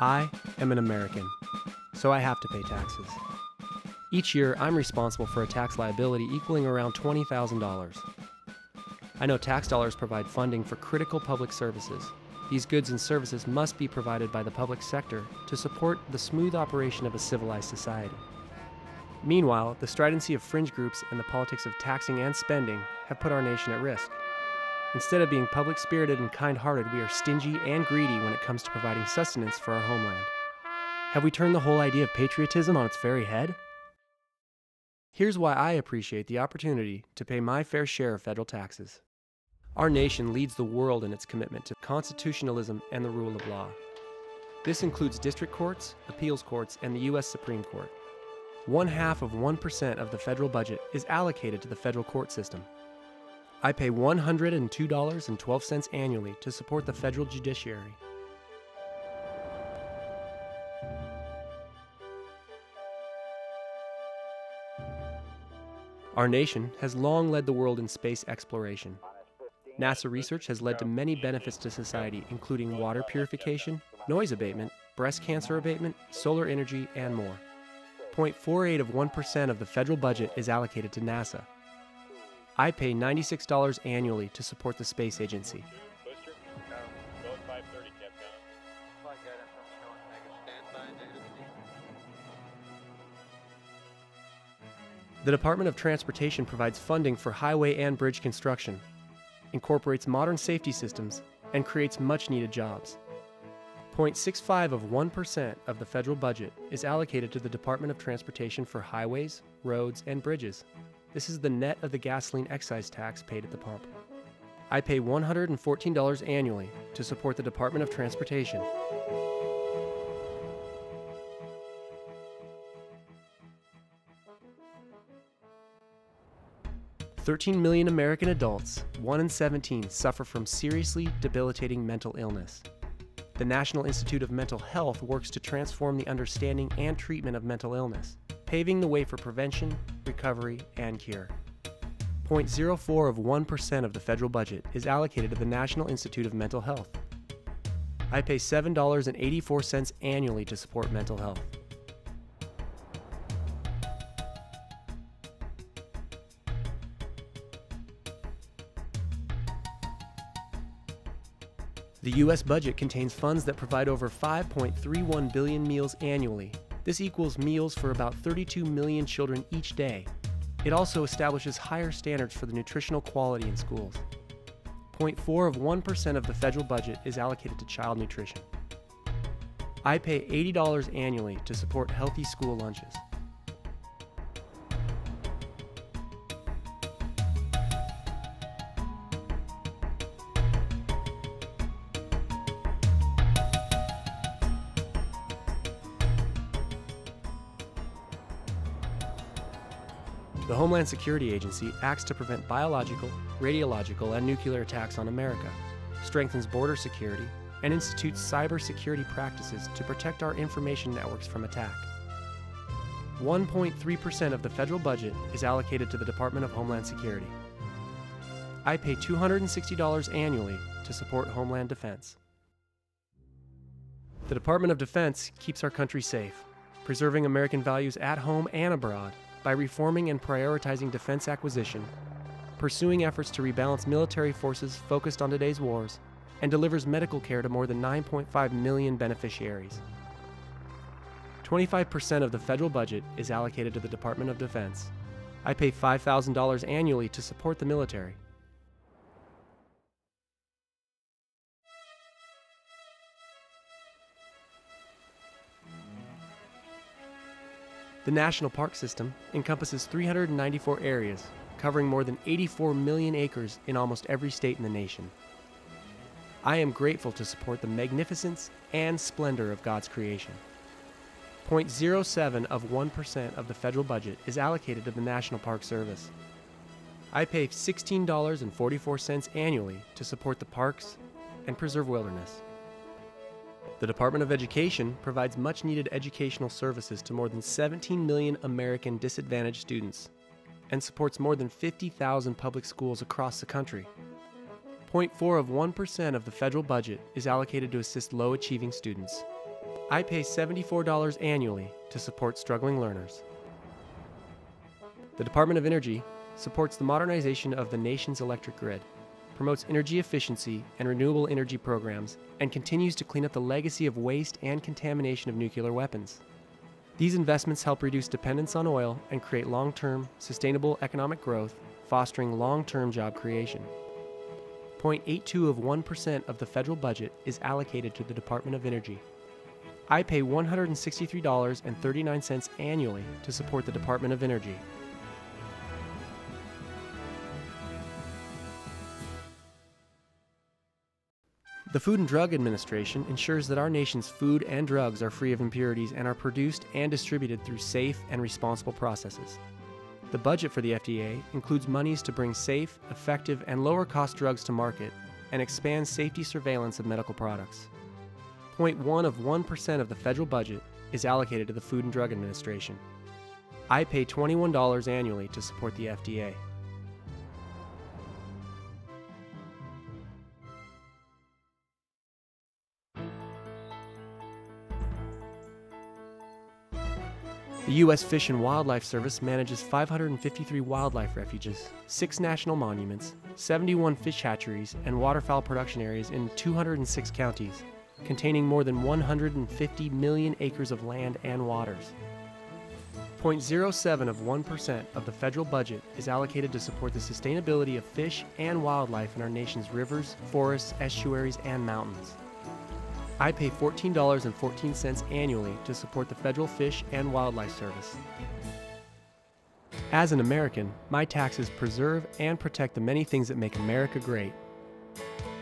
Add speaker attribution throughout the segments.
Speaker 1: I am an American, so I have to pay taxes. Each year, I'm responsible for a tax liability equaling around $20,000. I know tax dollars provide funding for critical public services. These goods and services must be provided by the public sector to support the smooth operation of a civilized society. Meanwhile, the stridency of fringe groups and the politics of taxing and spending have put our nation at risk. Instead of being public-spirited and kind-hearted, we are stingy and greedy when it comes to providing sustenance for our homeland. Have we turned the whole idea of patriotism on its very head? Here's why I appreciate the opportunity to pay my fair share of federal taxes. Our nation leads the world in its commitment to constitutionalism and the rule of law. This includes district courts, appeals courts, and the U.S. Supreme Court. 0.5% of the federal budget is allocated to the federal court system. I pay $102.12 annually to support the federal judiciary. Our nation has long led the world in space exploration. NASA research has led to many benefits to society, including water purification, noise abatement, breast cancer abatement, solar energy, and more. 0.48% of the federal budget is allocated to NASA. I pay $96 annually to support the space agency. The Department of Transportation provides funding for highway and bridge construction, incorporates modern safety systems, and creates much-needed jobs. 0.65% of the federal budget is allocated to the Department of Transportation for highways, roads, and bridges. This is the net of the gasoline excise tax paid at the pump. I pay $114 annually to support the Department of Transportation. $13 million American adults, 1 in 17, suffer from seriously debilitating mental illness. The National Institute of Mental Health works to transform the understanding and treatment of mental illness, paving the way for prevention, recovery, and cure. 0.04% of the federal budget is allocated to the National Institute of Mental Health. I pay $7.84 annually to support mental health. The U.S. budget contains funds that provide over 5.31 billion meals annually. This equals meals for about 32 million children each day. It also establishes higher standards for the nutritional quality in schools. 0.4% of the federal budget is allocated to child nutrition. I pay $80 annually to support healthy school lunches. The Homeland Security Agency acts to prevent biological, radiological, and nuclear attacks on America, strengthens border security, and institutes cybersecurity practices to protect our information networks from attack. 1.3% of the federal budget is allocated to the Department of Homeland Security. I pay $260 annually to support Homeland Defense. The Department of Defense keeps our country safe, preserving American values at home and abroad, by reforming and prioritizing defense acquisition, pursuing efforts to rebalance military forces focused on today's wars, and delivers medical care to more than 9.5 million beneficiaries. 25% of the federal budget is allocated to the Department of Defense. I pay $5,000 annually to support the military. The National Park System encompasses 394 areas, covering more than 84 million acres in almost every state in the nation. I am grateful to support the magnificence and splendor of God's creation. 0.07% of the federal budget is allocated to the National Park Service. I pay $16.44 annually to support the parks and preserve wilderness. The Department of Education provides much-needed educational services to more than 17 million American disadvantaged students and supports more than 50,000 public schools across the country. 0.4% of the federal budget is allocated to assist low-achieving students. I pay $74 annually to support struggling learners. The Department of Energy supports the modernization of the nation's electric grid, promotes energy efficiency and renewable energy programs, and continues to clean up the legacy of waste and contamination of nuclear weapons. These investments help reduce dependence on oil and create long-term, sustainable economic growth, fostering long-term job creation. 0.82% of the federal budget is allocated to the Department of Energy. I pay $163.39 annually to support the Department of Energy. The Food and Drug Administration ensures that our nation's food and drugs are free of impurities and are produced and distributed through safe and responsible processes. The budget for the FDA includes monies to bring safe, effective, and lower-cost drugs to market and expand safety surveillance of medical products. 0.1% of the federal budget is allocated to the Food and Drug Administration. I pay $21 annually to support the FDA. The U.S. Fish and Wildlife Service manages 553 wildlife refuges, 6 national monuments, 71 fish hatcheries, and waterfowl production areas in 206 counties, containing more than 150 million acres of land and waters. 0.07% of the federal budget is allocated to support the sustainability of fish and wildlife in our nation's rivers, forests, estuaries, and mountains. I pay $14.14 annually to support the Federal Fish and Wildlife Service. As an American, my taxes preserve and protect the many things that make America great.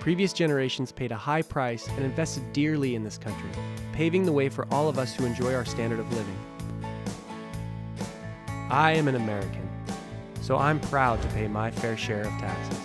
Speaker 1: Previous generations paid a high price and invested dearly in this country, paving the way for all of us who enjoy our standard of living. I am an American, so I'm proud to pay my fair share of taxes.